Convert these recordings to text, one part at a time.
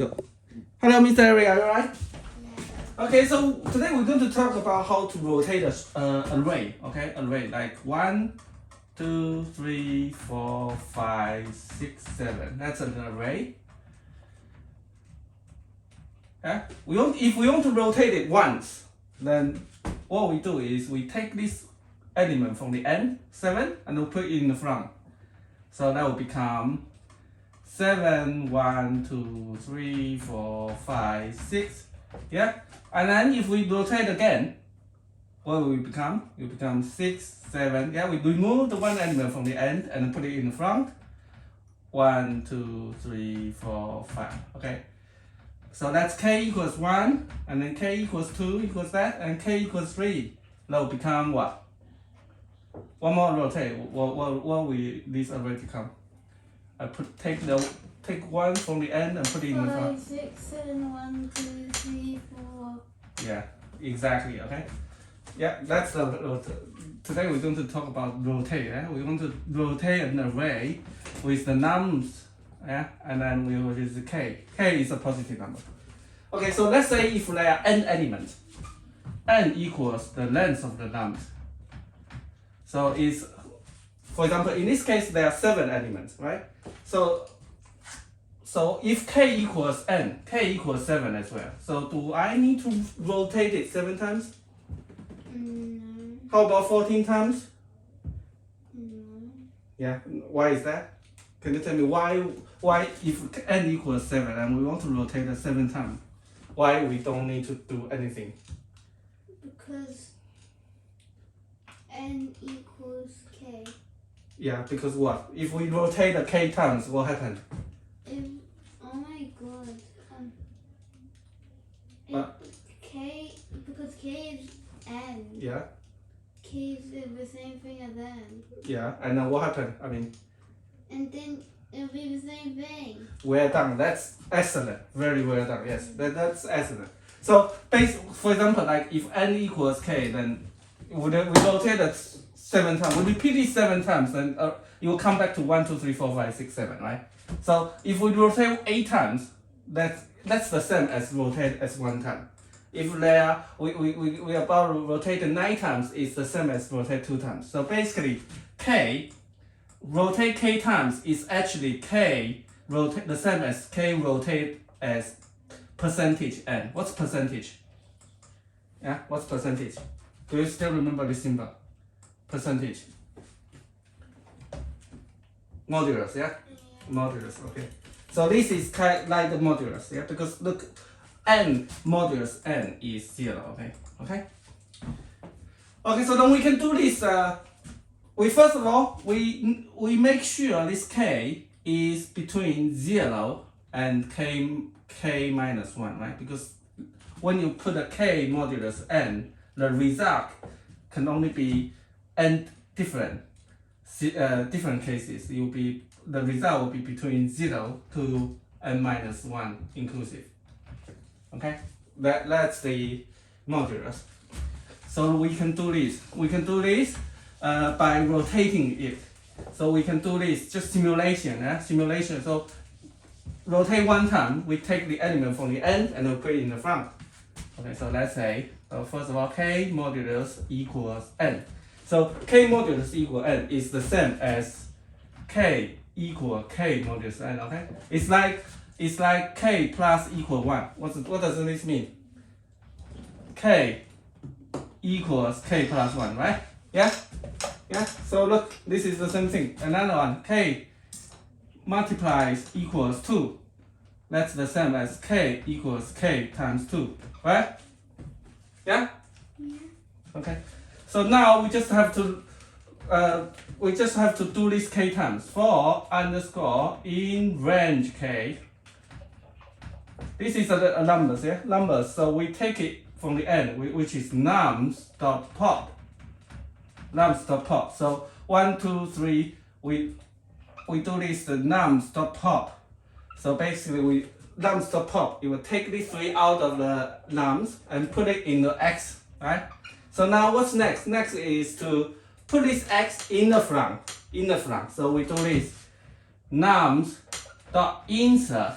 Hello, Mr. Eric, are you alright? Okay, so today we're going to talk about how to rotate a array. Okay, array like 1, 2, 3, 4, 5, 6, 7. That's an array. Yeah, if we want to rotate it once, then what we do is we take this element from the end, 7, and we put it in the front. So that will become 7, 1, 2, 3, 4, 5, 6. Yeah, and then if we rotate again, what will it become? It will become 6, 7. Yeah, we remove the one element from the end and put it in the front. 1, 2, 3, 4, 5. Okay, so that's k equals 1, and then k equals 2 equals that, and k equals 3. That will become what? One more rotate. What will this array become? I take 1 from the end and put it in the front. 5, 6, 7, 1, 2, 3, 4. Yeah, exactly. Okay. Yeah, that's today we're going to talk about rotate. Yeah? We're going to rotate an array with the nums. Yeah, and then we will use the k. K is a positive number. Okay, so let's say if there are n elements, n equals the length of the nums. So it's, for example, in this case there are 7 elements, right? So if k equals n, k equals 7 as well. So do I need to rotate it 7 times? No. How about 14 times? No. Yeah, why is that? Can you tell me why if n equals 7 and we want to rotate it 7 times, why we don't need to do anything? Because n equals k. Yeah, because what? If we rotate the k times, what happens? Oh my god. What? Because k is n. Yeah, K is the same thing as n. yeah, and then what happened? I mean, And then it'll be the same thing. well done. That's excellent. Very well done. Yes, that's excellent. So, for example, like if n equals k, then we rotate it 7 times. We repeat it 7 times, then it will come back to 1, 2, 3, 4, 5, 6, 7, right? So if we rotate 8 times, that's the same as rotate as 1 time. If we about to rotate 9 times, it's the same as rotate 2 times. So basically, rotate k times is actually k rotate the same as k rotate as percentage n. What's percentage? Yeah, what's percentage? Do you still remember this symbol? Percentage. Modulus, yeah? Modulus, okay. So this is kind like the modulus, yeah? Because look, n modulus n is 0, okay? Okay? Okay, so then we can do this. First of all, we make sure this k is between 0 and k minus 1, right? Because when you put a k modulus n, the result can only be n different cases. The result will be between 0 to n minus 1 inclusive. Okay, that's the modulus. So we can do this. We can do this by rotating it. So we can do this just simulation. Simulation. So rotate 1 time. We take the element from the end and we put it in the front. Okay, so let's say first of all, k modulus equals n. So k modulus equal n is the same as k equal k modulus n. Okay, it's like k plus equal 1. What does this mean? K equals k plus 1, right? Yeah. So look, this is the same thing. Another one, k multiplies equals 2. That's the same as k equals k times 2, right? Yeah. Okay. So now we just have to do this k times. For underscore in range k. This is a numbers, yeah, numbers. So we take it from the end, which is nums dot pop. Nums dot pop. So 1, 2, 3. We do this the nums dot pop. So basically nums dot pop. It will take these 3 out of the nums and put it in the x, right? So now what's next? Next is to put this x in the front. So we do this nums dot insert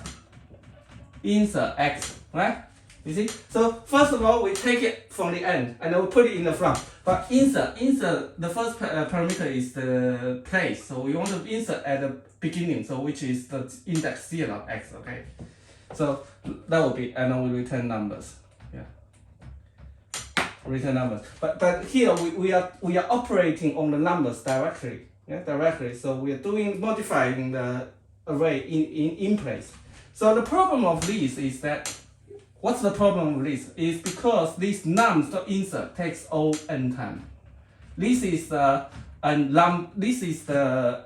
insert x, right? You see? So first of all, we take it from the end and then we put it in the front. But insert, the first parameter is the place. So we want to insert at the beginning, so which is the index 0, x, okay? So that will be, and then we return numbers. Yeah. Return numbers. But here we are operating on the numbers directly. Yeah, directly. So we are modifying the array in place. So the problem of this is that, what's the problem with this? Is because this nums.insert takes O n time. This is the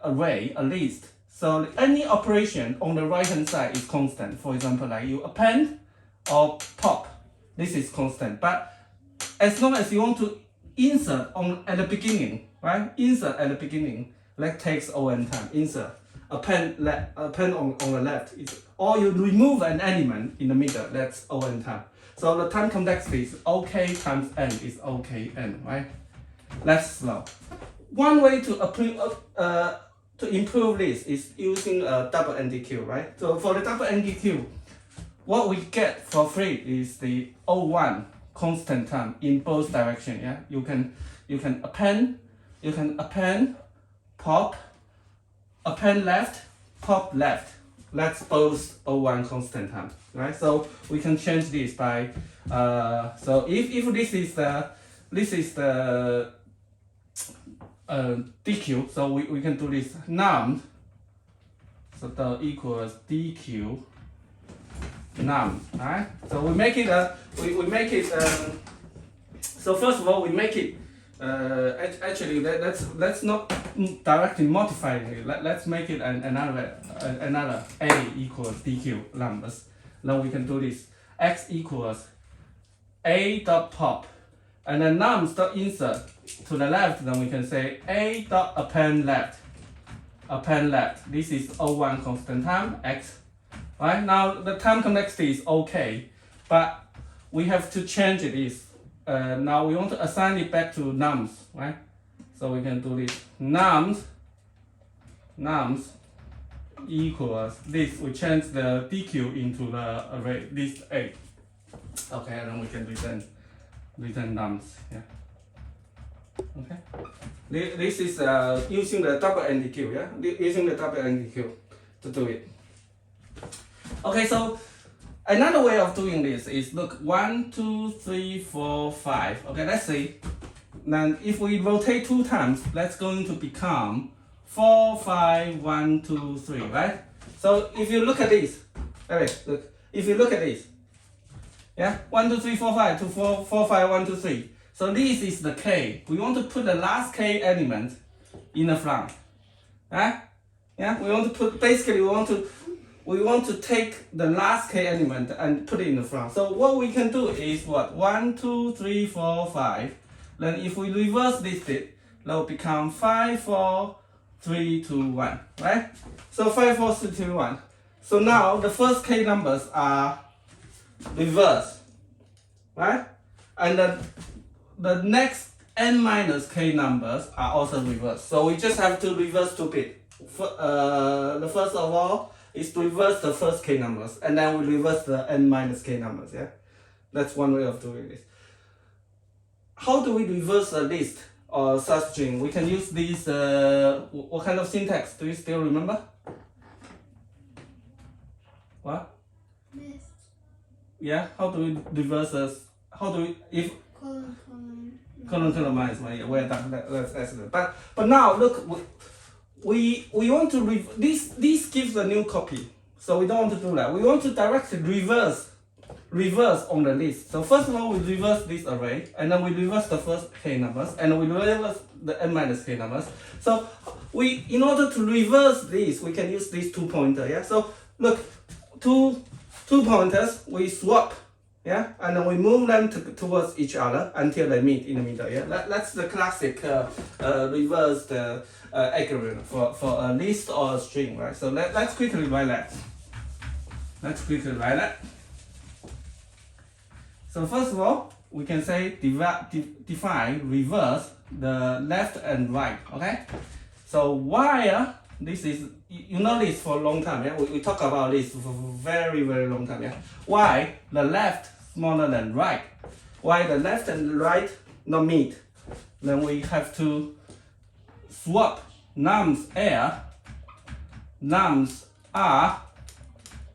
array, a list. So any operation on the right hand side is constant. For example, like you append or pop, this is constant. But as long as you want to insert at the beginning, right? Insert at the beginning, that takes O n time. Insert. Append on the left, or you remove an element in the middle, that's O n time. So the time complexity is OK times n is OK n, right? That's slow. One way to improve this is using a double NDQ, right? So for the double NDQ, what we get for free is the O1 constant time in both directions. Yeah, you can append, pop, append left, pop left. That's both O1 constant time, right? So we can change this by so if this is the DQ, so we can do this num, so the equals DQ num, right? So we make it so first of all we make it actually let's not directly modify it. Let's make it another a equals DQ numbers. Now we can do this x equals a dot pop, and then nums dot insert to the left. Then we can say a dot append left. This is O1 constant time x. Right now the time complexity is okay, but we have to change this. Now we want to assign it back to nums, right? So we can do this nums equals this. We change the DQ into the array list A. Okay, and then we can return nums. Yeah. Okay. This is using the double NDQ. Yeah, using the double NDQ to do it. Okay, so another way of doing this is look 1, 2, 3, 4, 5. Okay, let's see. Then if we rotate 2 times, that's going to become 4, 5, 1, 2, 3, right? So if you look at this, look. If you look at this, yeah, 1, 2, 3, 4, 5 to 4, 5, 1, 2, 3. So this is the k. We want to put the last k element in the front, right? Yeah, we want to put basically we want to take the last k element and put it in the front. So what we can do is what? 1, 2, 3, 4, 5. Then if we reverse this bit, that will become 5, 4, 3, 2, 1, right? So 5, 4, 3, 2, 1. So now the first k numbers are reversed, right? And the next n minus k numbers are also reversed. So we just have to reverse 2 bits. The first of all is to reverse the first k numbers, and then we reverse the n minus k numbers. Yeah, that's one way of doing this. How do we reverse a list or substring? We can use these. What kind of syntax? Do you still remember? What? List. Yeah. How do we reverse this? How do we if colon minus one? We're done. Let's it. But now look. We want to this gives a new copy, so we don't want to do that. We want to directly reverse on the list. So first of all, we reverse this array, and then we reverse the first k numbers, and we reverse the n minus k numbers. So in order to reverse this, we can use these 2 pointers. Yeah. So look, two pointers we swap. Yeah, and then we move them towards each other until they meet in the middle. Yeah, that's the classic reverse algorithm for a list or a string, right? So let's quickly write that. So first of all, we can say define reverse the left and right. Okay, so while This is, you know this for a long time, yeah? We talk about this for very, very long time, yeah? Why the left smaller than right? Why the left and right not meet? Then we have to swap nums L, nums R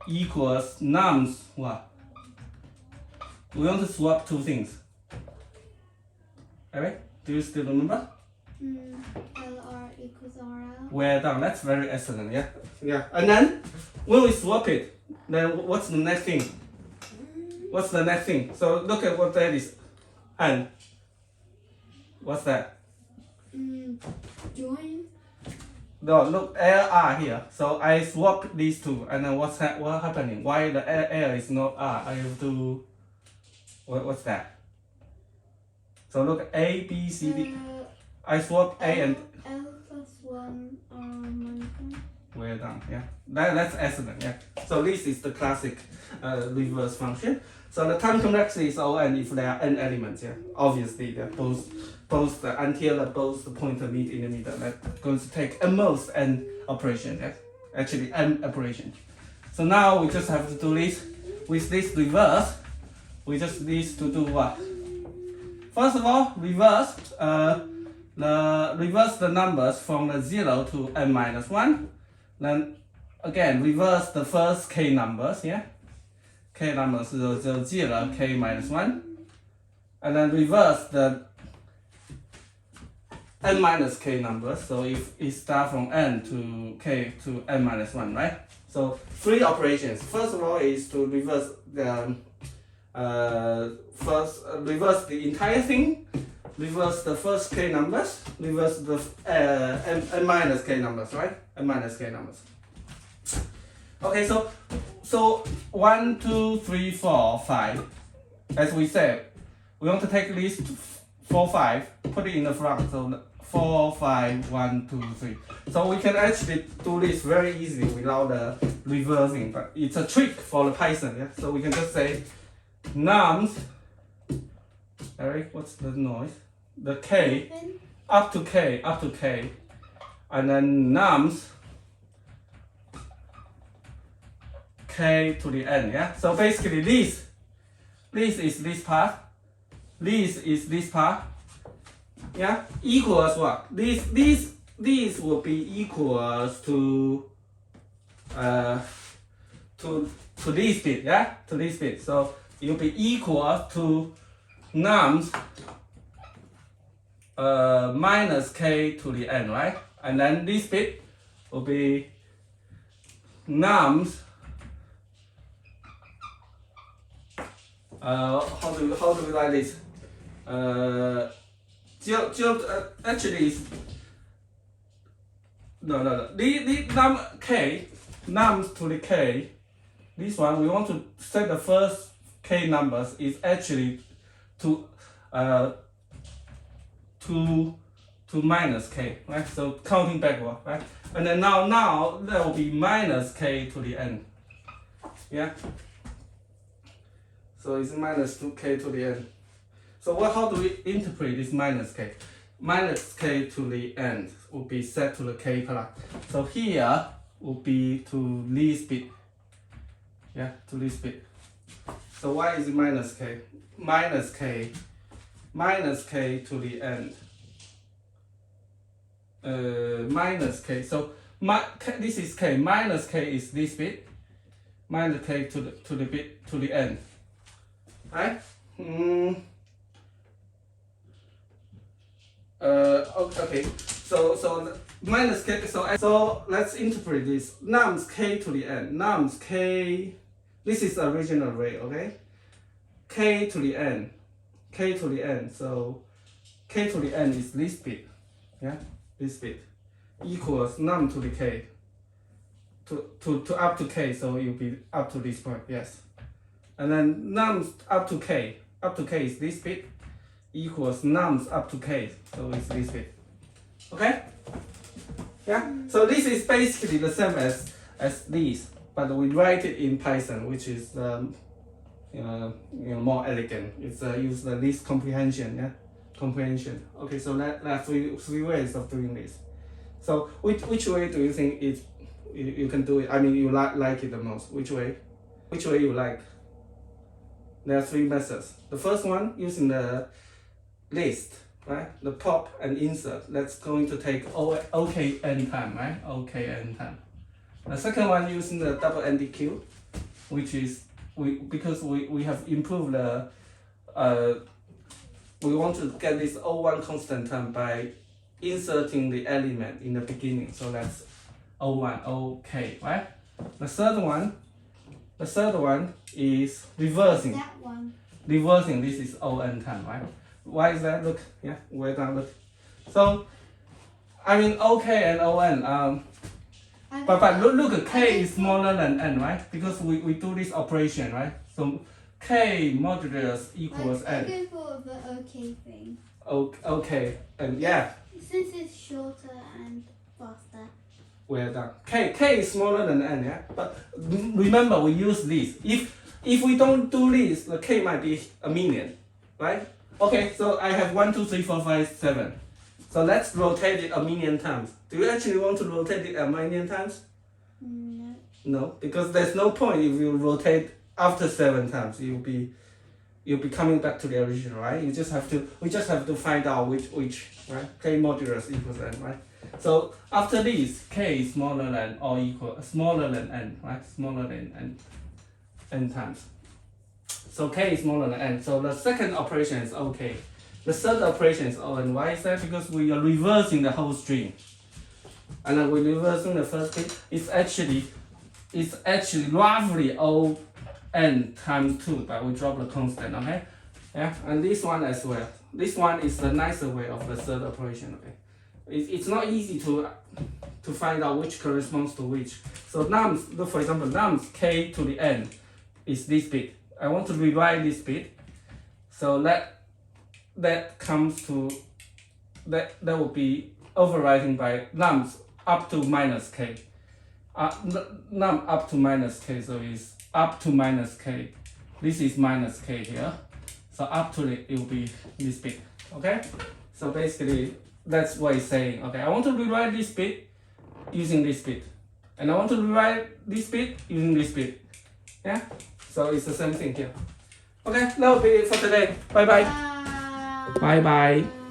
equals nums what? We want to swap two things. Alright? Do you still remember? LR equals RL. Well done. That's very excellent. Yeah. Yeah. And then when we swap it, then what's the next thing? What's the next thing? So look at what that is. And what's that? Join. No, look, LR here. So I swap these two, and then what's happening? Why the L is not R? I have to. What's that? So look, A, B, C, D. I swap A and. L plus 1 1. Well done. Yeah. That's excellent. Yeah. So this is the classic reverse function. So the time complexity is O(n) if there are n elements. Yeah. Obviously, they're both until both the pointer meet in the middle. That's going to take at most n operations. Yeah. Actually, n operations. So now we just have to do this with this reverse. We just need to do what? First of all, reverse the numbers from the 0 to n minus 1. Then again reverse the first k numbers, yeah? K numbers 0, 0, 0, k minus 1. And then reverse the n minus k numbers. So if it starts from n to k to n minus 1, right? So three operations. First of all is to reverse the reverse the entire thing, reverse the first k numbers, reverse the n minus k numbers, right? N minus k numbers. Okay, so 1, 2, 3, 4, 5. As we said, we want to take these 4, 5, put it in the front. So 4, 5, 1, 2, 3. So we can actually do this very easily without the reversing, but it's a trick for the Python. Yeah. So we can just say nums. Eric, what's the noise? The k up to k, and then nums k to the n. Yeah. So basically, this is this part. This is this part. Yeah. Equals what? This will be equals to this bit. Yeah. To this bit. So it will be equal to nums minus k to the n, right? And then this bit will be nums how do we write this? Actually is no. The nums to the k. This one we want to set the first k numbers is actually to minus k, right? So counting backward, right? And then now there will be minus k to the n. Yeah. So it's minus 2k to the n. So how do we interpret this minus k? Minus k to the n will be set to the k plus. So here will be to this bit. Yeah, to this bit. So why is it minus k? Minus k to the n. Minus k. So this is k. Minus k is this bit. Minus k to the bit to the n. Right? Okay. So minus k. So let's interpret this. Nums k to the n. Nums k. This is the original way. Okay. K to the n. K to the n. So k to the n is this bit. Yeah. This bit equals num to the k. To up to k. So it will be up to this point. Yes. And then nums up to k is this bit equals nums up to k, so it's this bit. Okay? Yeah? So this is basically the same as this, but we write it in Python, which is more elegant. It's use the least comprehension, yeah? Comprehension. Okay, so there are three ways of doing this. So which way do you think you can do it? I mean, you like it the most. Which way? Which way you like? There are three methods. The first one using the list, right? The pop and insert. That's going to take OK n time, right? OK n time. The second one using the double NDQ, which is because we have improved the we want to get this O1 constant term by inserting the element in the beginning. So that's O1, OK, right? The third one is reversing. That one. Reversing, this is On time, right? Why is that? Look, yeah, way down, look. So, I mean, OK and On, but look, K is smaller than N, right? Because we do this operation, right? So, K modulus equals N. Go for the OK thing. Okay, and yeah. Since it's shorter and faster. Well done. K is smaller than N, yeah? But remember, we use this. If we don't do this, the K might be a million, right? Okay, so I have 1, 2, 3, 4, 5, 7. So let's rotate it a million times. Do you actually want to rotate it a million times? No. No, because there's no point if you rotate after 7 times. You'll be coming back to the original, right? We just have to find out which right? K modulus equals N, right? So after this, K is smaller than or equal smaller than N, right? Smaller than N times. So K is smaller than N. So the second operation is OK. The third operation is On. Why is that? Because we are reversing the whole string. And then we're reversing the first bit. It's actually roughly O n times 2, but we drop the constant, okay? Yeah, and this one as well. This one is the nicer way of the third operation, okay? It's not easy to find out which corresponds to which. So nums, look, for example, nums k to the n is this bit. I want to rewrite this bit. So that comes to, that will be overwriting by nums up to minus k. Num up to minus k, so it's up to minus k. This is minus k here. So up to it will be this bit. Okay? So basically that's what it's saying. Okay, I want to rewrite this bit using this bit. And I want to rewrite this bit using this bit. Yeah? So it's the same thing here. Okay, that will be it for today. Bye bye. Bye bye.